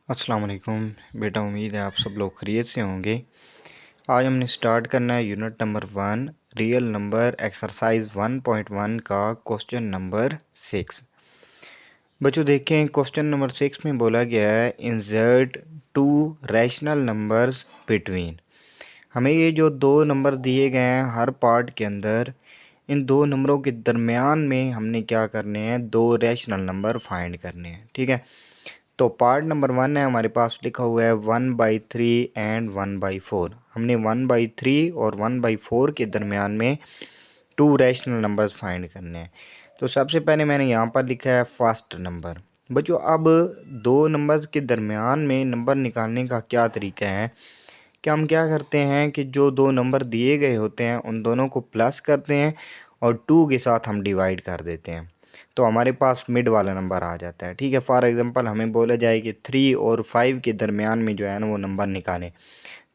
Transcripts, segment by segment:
अस्सलाम वालेकुम बेटा, उम्मीद है आप सब लोग खैरियत से होंगे। आज हमने स्टार्ट करना है unit number 1 real number exercise 1.1 का क्वेश्चन नंबर 6। बच्चों देखें, क्वेश्चन नंबर 6 में बोला गया है insert to rational numbers between. हमें ये जो दो नंबर दिए गए हैं हर पार्ट के अंदर, इन दो नंबरों के दरमियान में हमने क्या करने हैं, दो रैशनल नंबर फाइंड करने हैं। ठीक है, तो पार्ट नंबर 1 है, हमारे पास लिखा हुआ है 1/3 एंड 1/4। हमने 1/3 और 1/4 के दरमियान में टू रैशनल नंबर्स फाइंड करने हैं। तो सबसे पहले मैंने यहाँ पर लिखा है फर्स्ट नंबर। बच्चों अब दो नंबर्स के दरमियान में नंबर निकालने का क्या तरीका है कि हम क्या करते हैं कि जो दो नंबर दिए गए होते हैं उन दोनों को प्लस करते हैं और 2 के साथ हम डिवाइड कर देते हैं, तो हमारे पास मिड वाला नंबर आ जाता है। ठीक है, फॉर एग्जांपल हमें बोला जाए कि 3 और 5 के दरमियान में जो है ना वो नंबर निकालें,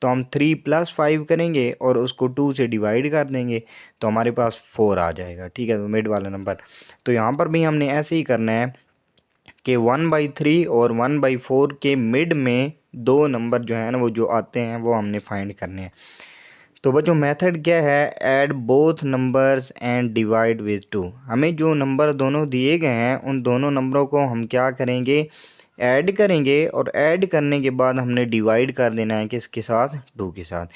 तो हम 3 + 5 करेंगे और उसको 2 से डिवाइड कर देंगे तो हमारे पास 4 आ जाएगा। ठीक है, तो मिड वाला नंबर। तो यहाँ पर भी हमने ऐसे ही करना है कि 1/3 और 1/4 के मिड में दो नंबर जो है ना वो जो आते हैं वो हमने फाइंड करने हैं। तो बच्चों मेथड क्या है, add both numbers and divide with 2। हमें जो नंबर दोनों दिए गए हैं उन दोनों नंबरों को हम क्या करेंगे, ऐड करेंगे और ऐड करने के बाद हमने डिवाइड कर देना है किसके साथ, 2 के साथ।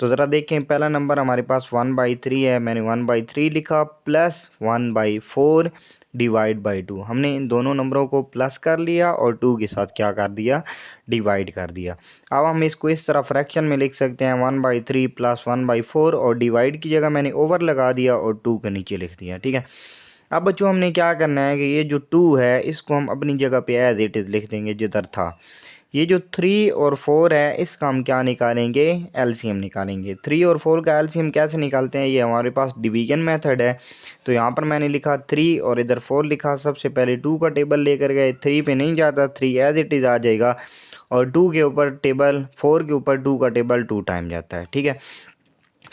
तो ज़रा देखें, पहला नंबर हमारे पास 1/3 है, मैंने 1/3 लिखा प्लस 1/4 डिवाइड बाई 2। हमने इन दोनों नंबरों को प्लस कर लिया और 2 के साथ क्या कर दिया, डिवाइड कर दिया। अब हम इसको इस तरह फ्रैक्शन में लिख सकते हैं 1/3 + 1/4 और डिवाइड की जगह मैंने ओवर लगा दिया और 2 के नीचे लिख दिया। ठीक है, अब बच्चों हमने क्या करना है कि ये जो 2 है इसको हम अपनी जगह पे एज इट इज़ लिख देंगे जिधर था। ये जो 3 और 4 है इसका हम क्या निकालेंगे, एलसीएम निकालेंगे। 3 और 4 का एलसीएम कैसे निकालते हैं, ये हमारे पास डिवीजन मेथड है। तो यहाँ पर मैंने लिखा 3 और इधर 4 लिखा। सबसे पहले 2 का टेबल लेकर गए, 3 पे नहीं जाता, 3 एज इट इज़ आ जाएगा और 2 के ऊपर टेबल, 4 के ऊपर 2 का टेबल 2 टाइम जाता है। ठीक है,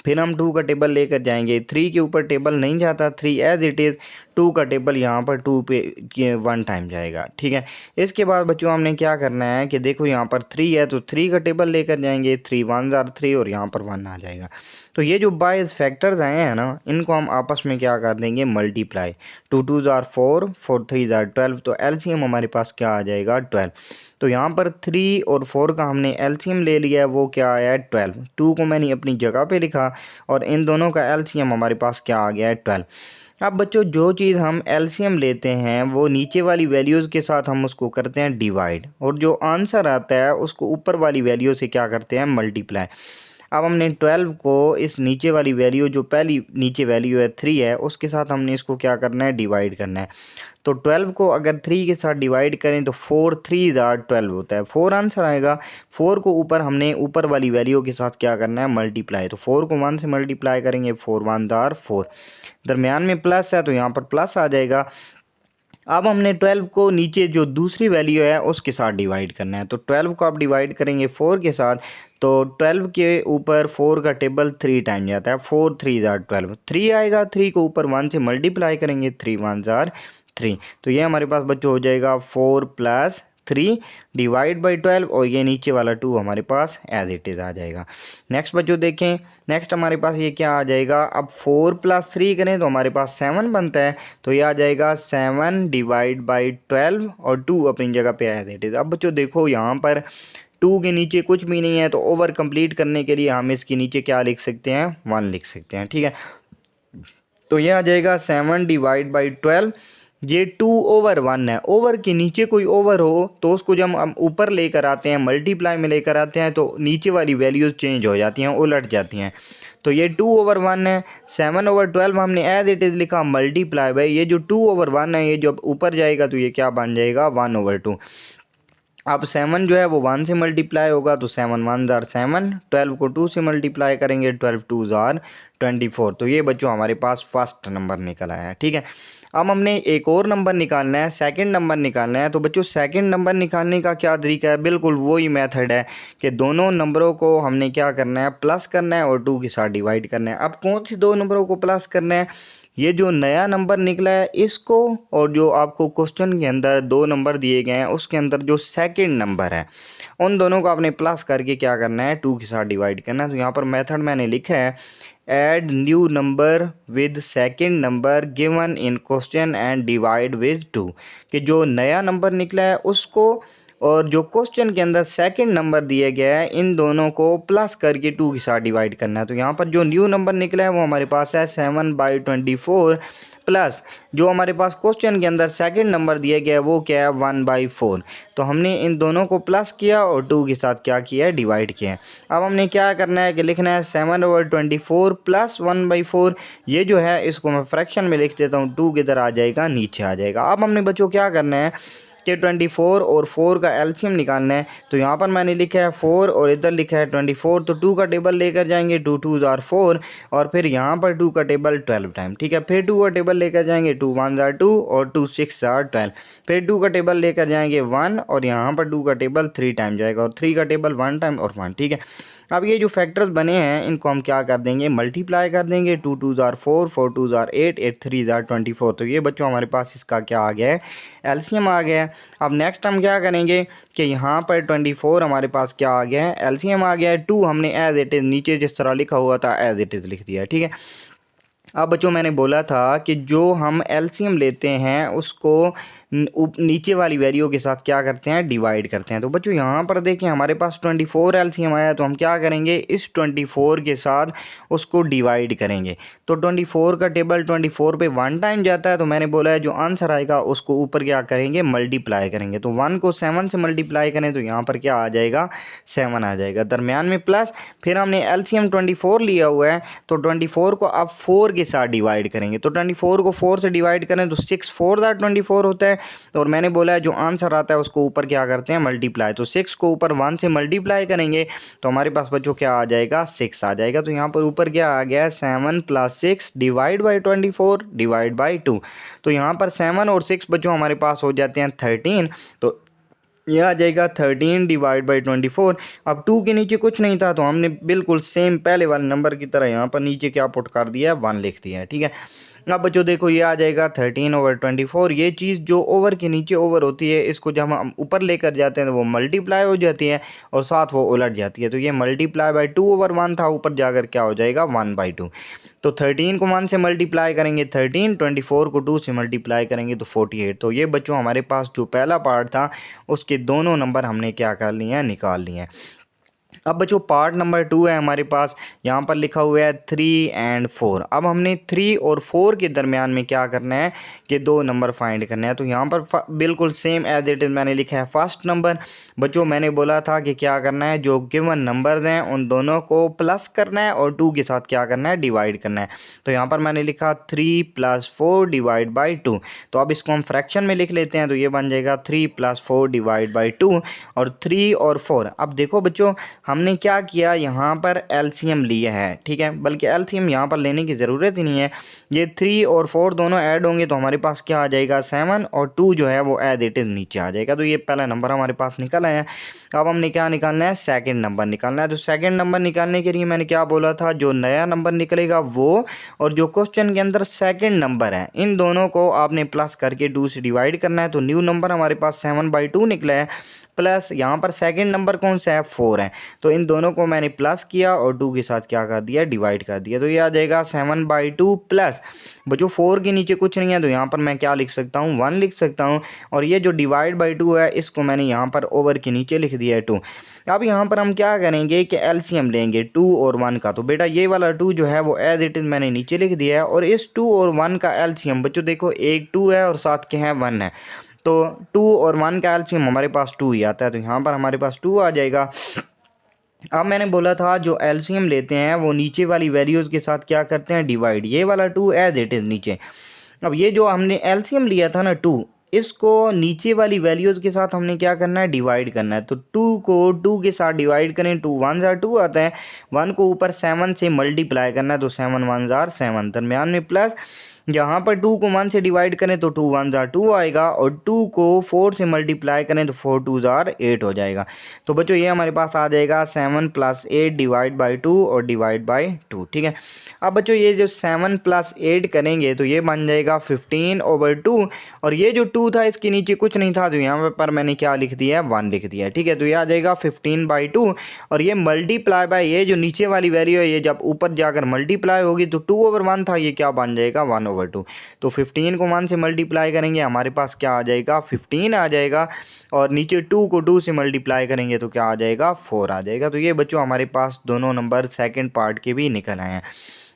फिर हम 2 का टेबल लेकर जाएंगे, 3 के ऊपर टेबल नहीं जाता, 3 एज इट इज़, 2 का टेबल यहाँ पर 2 पे 1 टाइम जाएगा। ठीक है, इसके बाद बच्चों हमने क्या करना है कि देखो यहाँ पर 3 है तो 3 का टेबल लेकर जाएंगे, 3 1s are 3 और यहाँ पर 1 आ जाएगा। तो ये जो बाइस फैक्टर्स आए हैं ना इनको हम आपस में क्या कर देंगे, multiply. 2 2s are 4, 4 3s are 12, तो एलसीएम हमारे पास क्या आ जाएगा, 12। तो यहाँ पर 3 और 4 का हमने एलसीएम ले लिया है, वो क्या आया है, 12। 2 को मैंने अपनी जगह पे लिखा और इन दोनों का एलसीएम हमारे पास क्या आ गया है, 12। अब बच्चों जो चीज़ हम एलसीएम लेते हैं वो नीचे वाली वैल्यूज़ के साथ हम उसको करते हैं डिवाइड, और जो आंसर आता है उसको ऊपर वाली वैल्यू से क्या करते हैं, मल्टीप्लाई। अब हमने 12 को इस नीचे वाली वैल्यू, जो पहली नीचे वैल्यू है 3 है, उसके साथ हमने इसको क्या करना है, डिवाइड करना है। तो 12 को अगर 3 के साथ डिवाइड करें तो 4 3s are 12 होता है, 4 आंसर आएगा। 4 को ऊपर हमने ऊपर वाली वैल्यू के साथ क्या करना है, मल्टीप्लाई। तो 4 को 1 से मल्टीप्लाई करेंगे, 4 1s are 4, दरमियान में प्लस है तो यहाँ पर प्लस आ जाएगा। अब हमने 12 को नीचे जो दूसरी वैल्यू है उसके साथ डिवाइड करना है, तो 12 को आप डिवाइड करेंगे 4 के साथ, तो 12 के ऊपर 4 का टेबल 3 टाइम जाता है, 4 3s are 12, 3 आएगा। 3 को ऊपर 1 से मल्टीप्लाई करेंगे, 3 1s are 3। तो ये हमारे पास बच्चों हो जाएगा 4 + 3 डिवाइड बाई 12 और ये नीचे वाला 2 हमारे पास एज इट इज़ आ जाएगा। नेक्स्ट बच्चों देखें, नेक्स्ट हमारे पास ये क्या आ जाएगा, अब 4 + 3 करें तो हमारे पास 7 बनता है, तो ये आ जाएगा 7 डिवाइड बाई 12 और 2 अपनी जगह पे एज इट इज़। अब बच्चों देखो यहाँ पर 2 के नीचे कुछ भी नहीं है, तो ओवर कंप्लीट करने के लिए हम इसके नीचे क्या लिख सकते हैं, 1 लिख सकते हैं। ठीक है, तो ये आ जाएगा 7 डिवाइड बाई 12, ये 2/1 है। ओवर के नीचे कोई ओवर हो तो उसको जब हम ऊपर लेकर आते हैं, मल्टीप्लाई में लेकर आते हैं, तो नीचे वाली वैल्यूज़ चेंज हो जाती हैं, उलट जाती हैं। तो ये 2/1 है। 7/12 हमने एज इट इज़ लिखा, मल्टीप्लाई बाई ये जो 2/1 है, ये जब ऊपर जाएगा तो ये क्या बन जाएगा, 1/2। अब 7 जो है वो 1 से मल्टीप्लाई होगा, तो 7 1s are 7, 12 को 2 से मल्टीप्लाई करेंगे, 12 2s are 24। तो ये बच्चों हमारे पास फर्स्ट नंबर निकल आया है। ठीक है, अब हमने एक और नंबर निकालना है, सेकंड नंबर निकालना है। तो बच्चों सेकंड नंबर निकालने का क्या तरीका है, बिल्कुल वही मेथड है कि दोनों नंबरों को हमने क्या करना है, प्लस करना है और 2 के साथ डिवाइड करना है। अब कौन से दो नंबरों को प्लस करना है, ये जो नया नंबर निकला है इसको, और जो आपको क्वेश्चन के अंदर दो नंबर दिए गए हैं उसके अंदर जो सेकंड नंबर है, उन दोनों को आपने प्लस करके क्या करना है, 2 के साथ डिवाइड करना है। तो यहाँ पर मेथड मैंने लिखा है, add new number with second number given in question and divide with 2, कि जो नया नंबर निकला है उसको और जो क्वेश्चन के अंदर सेकंड नंबर दिए गया है इन दोनों को प्लस करके 2 के साथ डिवाइड करना है। तो यहाँ पर जो न्यू नंबर निकला है वो हमारे पास है 7/24 प्लस जो हमारे पास क्वेश्चन के अंदर सेकंड नंबर दिया गया है वो क्या है, 1/4। तो हमने इन दोनों को प्लस किया और 2 के साथ क्या किया है, डिवाइड किया है। अब हमने क्या करना है कि लिखना है 7/24 प्लस 1/4। ये जो है इसको मैं फ्रैक्शन में लिख देता हूँ, 2 किधर आ जाएगा, नीचे आ जाएगा। अब हमने बच्चों क्या करना है कि 24 और 4 का एलसीएम निकालना है। तो यहाँ पर मैंने लिखा है 4 और इधर लिखा है 24, तो 2 का टेबल लेकर जाएंगे, 2 2s are 4 और फिर यहाँ पर 2 का टेबल 12 टाइम, ठीक है। फिर 2 का टेबल लेकर जाएंगे, 2 1s are 2 और 2 6s are 12। फिर 2 का टेबल लेकर जाएंगे 1 और यहाँ पर 2 का टेबल 3 टाइम जाएगा और 3 का टेबल 1 टाइम और 1, ठीक है। अब ये जो फैक्टर्स बने हैं इनको हम क्या कर देंगे, मल्टीप्लाई कर देंगे। 2 2s are 4, 4 2s are 8, 8 3s are 24। तो ये बच्चों हमारे पास इसका क्या आ गया है, एलसीएम आ गया है। अब नेक्स्ट हम क्या करेंगे कि यहाँ पर 24 हमारे पास क्या आ गया है, एलसीएम आ गया है। 2 हमने एज इट इज़ नीचे जिस तरह लिखा हुआ था एज इट इज़ लिख दिया, ठीक है। अब बच्चों मैंने बोला था कि जो हम एलसीएम लेते हैं उसको नीचे वाली वैल्यू के साथ क्या करते हैं, डिवाइड करते हैं। तो बच्चों यहाँ पर देखें हमारे पास 24 एलसीएम आया, तो हम क्या करेंगे, इस 24 के साथ उसको डिवाइड करेंगे। तो 24 का टेबल 24 पे 1 टाइम जाता है, तो मैंने बोला है जो आंसर आएगा उसको ऊपर क्या करेंगे, मल्टीप्लाई करेंगे। तो 1 को 7 से मल्टीप्लाई करें तो यहाँ पर क्या आ जाएगा, 7 आ जाएगा, दरमियान में प्लस। फिर हमने एलसीएम 24 लिया हुआ है, तो 24 को अब 4 के साथ डिवाइड करेंगे। तो 24 को 4 से डिवाइड करें तो 6 4 24 होता है। और मैंने बोला है जो आंसर आता है उसको ऊपर क्या करते हैं, मल्टीप्लाई। तो 6 को ऊपर 1 से मल्टीप्लाई करेंगे तो हमारे पास बच्चों क्या आ जाएगा, 6 आ जाएगा। तो यहाँ पर ऊपर क्या आ गया, 7 + 6 डिवाइड बाई 24 डिवाइड बाई 2। तो यहाँ पर 7 और 6 बच्चों हमारे पास हो जाते हैं 13। तो यह आ जाएगा 13 डिवाइड बाई 24। अब 2 के नीचे कुछ नहीं था तो हमने बिल्कुल सेम पहले वाले नंबर की तरह यहाँ पर नीचे क्या पुट कर दिया है, 1 लिख दिया है, ठीक है। अब बच्चों देखो ये आ जाएगा 13/24। ये चीज़ जो ओवर के नीचे ओवर होती है इसको जब हम ऊपर लेकर जाते हैं तो वो मल्टीप्लाई हो जाती है और साथ वो उलट जाती है। तो ये मल्टीप्लाई बाई 2/1 था, ऊपर जाकर क्या हो जाएगा, 1/2। तो 13 को 1 से मल्टीप्लाई करेंगे 13, 24 को 2 से मल्टीप्लाई करेंगे तो 48। तो ये बच्चों हमारे पास जो पहला पार्ट था उसके दोनों नंबर हमने क्या कर लिए हैं, निकाल लिए हैं। अब बच्चों पार्ट नंबर 2 है हमारे पास, यहाँ पर लिखा हुआ है 3 और 4। अब हमने 3 और 4 के दरमियान में क्या करना है कि दो नंबर फाइंड करना है। तो यहाँ पर बिल्कुल सेम एज इट इज़ मैंने लिखा है फर्स्ट नंबर। बच्चों मैंने बोला था कि क्या करना है, जो गिवन नंबर्स हैं उन दोनों को प्लस करना है और 2 के साथ क्या करना है, डिवाइड करना है। तो यहाँ पर मैंने लिखा 3 + 4 डिवाइड बाई 2। तो अब इसको हम फ्रैक्शन में लिख लेते हैं, तो ये बन जाएगा 3 + 4 डिवाइड बाई 2 और 3 और 4। अब देखो बच्चों हमने क्या किया, यहाँ पर एलसीएम लिया है, ठीक है, बल्कि एलसीएम यहाँ पर लेने की ज़रूरत ही नहीं है। ये 3 और 4 दोनों ऐड होंगे तो हमारे पास क्या आ जाएगा, 7 और 2 जो है वो एज इट इज़ नीचे आ जाएगा। तो ये पहला नंबर हमारे पास निकल आया। अब हमने क्या निकालना है, सेकंड नंबर निकालना है। तो सेकंड नंबर निकालने के लिए मैंने क्या बोला था, जो नया नंबर निकलेगा वो और जो क्वेश्चन के अंदर सेकंड नंबर है इन दोनों को आपने प्लस करके 2 से डिवाइड करना है। तो न्यू नंबर हमारे पास 7/2 निकला है, प्लस यहाँ पर सेकंड नंबर कौन सा है, 4 है। तो इन दोनों को मैंने प्लस किया और 2 के साथ क्या कर दिया, डिवाइड कर दिया। तो ये आ जाएगा 7/2 प्लस बच्चों 4 के नीचे कुछ नहीं है तो यहाँ पर मैं क्या लिख सकता हूँ, 1 लिख सकता हूँ। और ये जो डिवाइड बाई 2 है इसको मैंने यहाँ पर ओवर के नीचे लिख दिया है 2। अब यहाँ पर हम क्या करेंगे कि एलसीएम लेंगे 2 और 1 का। तो बेटा ये वाला 2 जो है वो एज इट इज़ मैंने नीचे लिख दिया है। और इस 2 और 1 का एलसीएम बच्चों देखो, एक 2 है और साथ के हैं 1 है। तो 2 और 1 का एलसीएम हमारे पास 2 ही आता है। तो यहाँ पर हमारे पास 2 आ जाएगा। अब मैंने बोला था जो एलसीएम लेते हैं वो नीचे वाली वैल्यूज़ के साथ क्या करते हैं, डिवाइड। ये वाला 2 एज इट इज़ नीचे। अब ये जो हमने एलसीएम लिया था ना 2, इसको नीचे वाली वैल्यूज़ के साथ हमने क्या करना है, डिवाइड करना है। तो 2 को 2 के साथ डिवाइड करें, 2 1s are 2 आता है। 1 को ऊपर 7 से मल्टीप्लाई करना है, तो 7 1s are 7, दरमियान में प्लस। यहाँ पर 2 को 1 से डिवाइड करें तो 2 1 जार 2 आएगा और 2 को 4 से मल्टीप्लाई करें तो 4 2 जार 8 हो जाएगा। तो बच्चों ये हमारे पास आ जाएगा 7 + 8 डिवाइड बाई 2 और डिवाइड बाई 2, ठीक है। अब बच्चों ये जो 7 + 8 करेंगे तो ये बन जाएगा 15/2 और ये जो 2 था इसके नीचे कुछ नहीं था तो यहाँ पर मैंने क्या लिख दिया है 1 लिख दिया है, ठीक है। तो ये आ जाएगा 15/2 और ये मल्टीप्लाई बाय ये जो नीचे वाली वैल्यू है ये जब ऊपर जाकर मल्टीप्लाई होगी तो 2/1 था, ये क्या बन जाएगा 1/2। तो 15 को 1 से मल्टीप्लाई करेंगे हमारे पास क्या आ जाएगा 15 आ जाएगा और नीचे 2 को 2 से मल्टीप्लाई करेंगे तो क्या आ जाएगा 4 आ जाएगा। तो ये बच्चों हमारे पास दोनों नंबर सेकंड पार्ट के भी निकल आए हैं।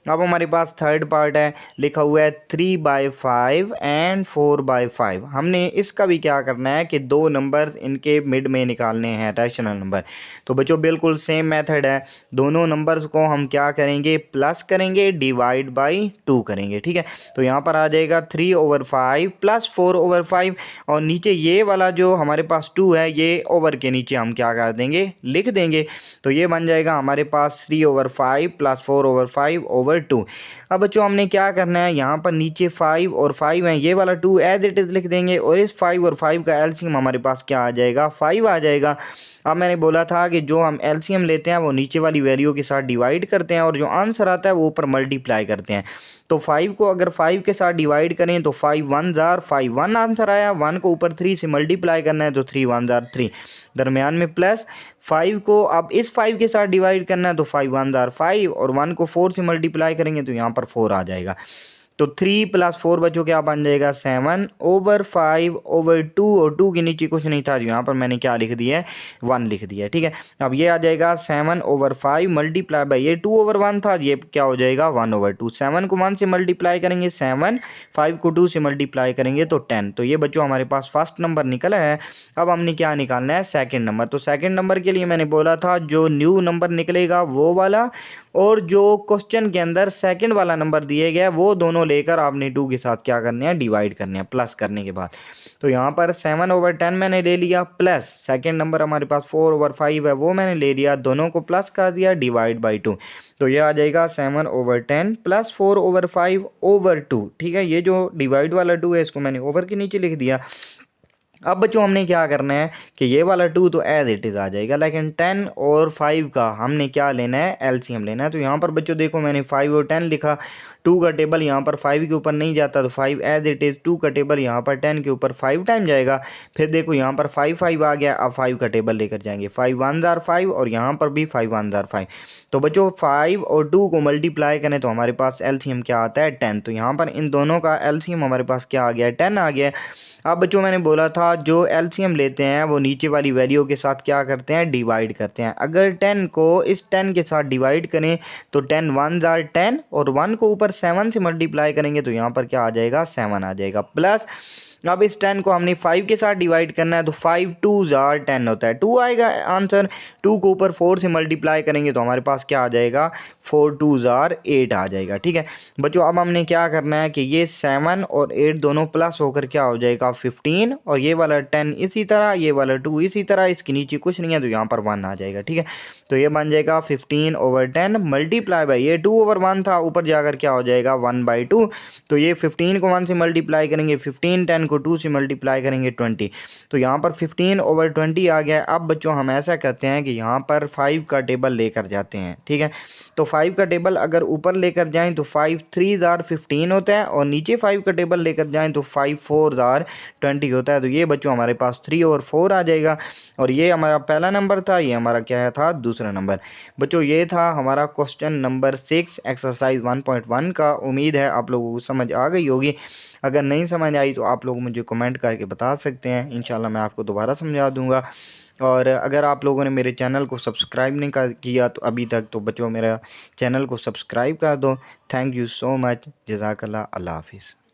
अब हमारे पास थर्ड पार्ट है, लिखा हुआ है 3/5 एंड 4/5। हमने इसका भी क्या करना है कि दो नंबर इनके मिड में निकालने हैं रैशनल नंबर। तो बच्चों बिल्कुल सेम मेथड है, दोनों नंबर्स को हम क्या करेंगे प्लस करेंगे डिवाइड बाई 2 करेंगे, ठीक है। तो यहाँ पर आ जाएगा 3/5 + 4/5 और नीचे ये वाला जो हमारे पास 2 है ये ओवर के नीचे हम क्या कर देंगे लिख देंगे। तो ये बन जाएगा हमारे पास 3/5 + 4/5/2। अब बच्चों हमने क्या करना है, यहाँ पर नीचे 5 और 5 है, ये वाला 2 एज इट इज़ लिख देंगे और इस 5 और 5 का एलसीएम हमारे पास क्या आ जाएगा 5 आ जाएगा। अब मैंने बोला था कि जो हम एलसीएम लेते हैं वो नीचे वाली वैल्यू के साथ डिवाइड करते हैं और जो आंसर आता है वो ऊपर मल्टीप्लाई करते हैं। तो 5 को अगर 5 के साथ डिवाइड करें तो 5 1 जार 5 1 आंसर आया, 1 को ऊपर 3 से मल्टीप्लाई करना है तो 3 1 जार 3, दरमियान में प्लस 5 को अब इस 5 के साथ डिवाइड करना है तो 5 1 जार 5 और 1 को 4 से मल्टीप्लाई करेंगे तो यहाँ पर 4 आ जाएगा। तो 3 + 4 बच्चों क्या बन जाएगा 7/5/2 और 2 के नीचे कुछ नहीं था, यहाँ पर मैंने क्या लिख दिया है 1 लिख दिया है, ठीक है। अब ये आ जाएगा 7/5 मल्टीप्लाई बाई ये 2/1 था, ये क्या हो जाएगा 1/2। 7 को 1 से मल्टीप्लाई करेंगे 7, 5 को 2 से मल्टीप्लाई करेंगे तो 10। तो ये बच्चों हमारे पास फर्स्ट नंबर निकला है। अब हमने क्या निकालना है सेकेंड नंबर। तो सेकेंड नंबर के लिए मैंने बोला था जो न्यू नंबर निकलेगा वो वाला और जो क्वेश्चन के अंदर सेकंड वाला नंबर दिए गया वो दोनों लेकर आपने 2 के साथ क्या करने हैं डिवाइड करने हैं प्लस करने के बाद। तो यहाँ पर 7/10 मैंने ले लिया प्लस सेकंड नंबर हमारे पास 4/5 है वो मैंने ले लिया, दोनों को प्लस कर दिया डिवाइड बाई 2। तो ये आ जाएगा 7/10 + 4/5/2, ठीक है। ये जो डिवाइड वाला 2 है इसको मैंने ओवर के नीचे लिख दिया। अब बच्चों हमने क्या करना है कि ये वाला 2 तो एज इट इज़ आ जाएगा, लेकिन 10 और 5 का हमने क्या लेना है एलसीएम लेना है। तो यहाँ पर बच्चों देखो मैंने 5 और 10 लिखा, 2 का टेबल यहाँ पर 5 के ऊपर नहीं जाता तो 5 एज इट इज़, 2 का टेबल यहाँ पर 10 के ऊपर 5 टाइम जाएगा। फिर देखो यहाँ पर 5 5 आ गया, अब 5 का टेबल लेकर जाएंगे 5 1 जार 5 और यहाँ पर भी 5 1 जार 5। तो बच्चों 5 और 2 को मल्टीप्लाई करें तो हमारे पास एलसीएम क्या आता है 10। तो यहाँ पर इन दोनों का एलसीएम हमारे पास क्या आ गया 10 आ गया। अब बच्चों मैंने बोला था जो एलसीएम लेते हैं वो नीचे वाली वैल्यू के साथ क्या करते हैं डिवाइड करते हैं। अगर 10 को इस 10 के साथ डिवाइड करें तो 10 1 जार 10 और 1 को ऊपर 7 से मल्टीप्लाई करेंगे तो यहाँ पर क्या आ जाएगा 7 आ जाएगा प्लस अब इस 10 को हमने 5 के साथ डिवाइड करना है तो 5 2 जार 10 होता है 2 आएगा आंसर। 2 को ऊपर 4 से मल्टीप्लाई करेंगे तो हमारे पास क्या आ जाएगा 4 2 जार 8 आ जाएगा, ठीक है। बच्चों अब हमने क्या करना है कि ये 7 और 8 दोनों प्लस होकर क्या हो जाएगा 15 और ये वाला 10 इसी तरह, ये वाला 2 इसी तरह, इसके नीचे कुछ नहीं है तो यहाँ पर 1 आ जाएगा, ठीक है। तो ये बन जाएगा 15/10 मल्टीप्लाई बाई ये 2/1 था, ऊपर जाकर क्या हो जाएगा 1/2। तो ये 15 को 1 से मल्टीप्लाई करेंगे 15, 10 को 2 से मल्टीप्लाई करेंगे 20। तो यहाँ पर 15/20 आ गया। अब बच्चों हम ऐसा करते हैं कि यहाँ पर 5 का टेबल लेकर जाते हैं, ठीक है। तो 5 का टेबल अगर ऊपर लेकर जाएं तो 5 3 जार 15 होता है और नीचे 5 का टेबल लेकर जाएं तो 5 4 जार 20 होता है। तो ये बच्चों हमारे पास 3 और 4 आ जाएगा और ये हमारा पहला नंबर था, ये हमारा क्या था दूसरा नंबर। बच्चों ये था हमारा क्वेश्चन नंबर 6 एक्सरसाइज 1.1 का। उम्मीद है आप लोगों को समझ आ गई होगी। अगर नहीं समझ आई तो आप लोग मुझे कमेंट करके बता सकते हैं, इंशाल्लाह मैं आपको दोबारा समझा दूंगा। और अगर आप लोगों ने मेरे चैनल को सब्सक्राइब नहीं किया तो अभी तक, तो बच्चों मेरा चैनल को सब्सक्राइब कर दो। थैंक यू सो मच, जज़ाकल्लाह, अल्लाह हाफिज़।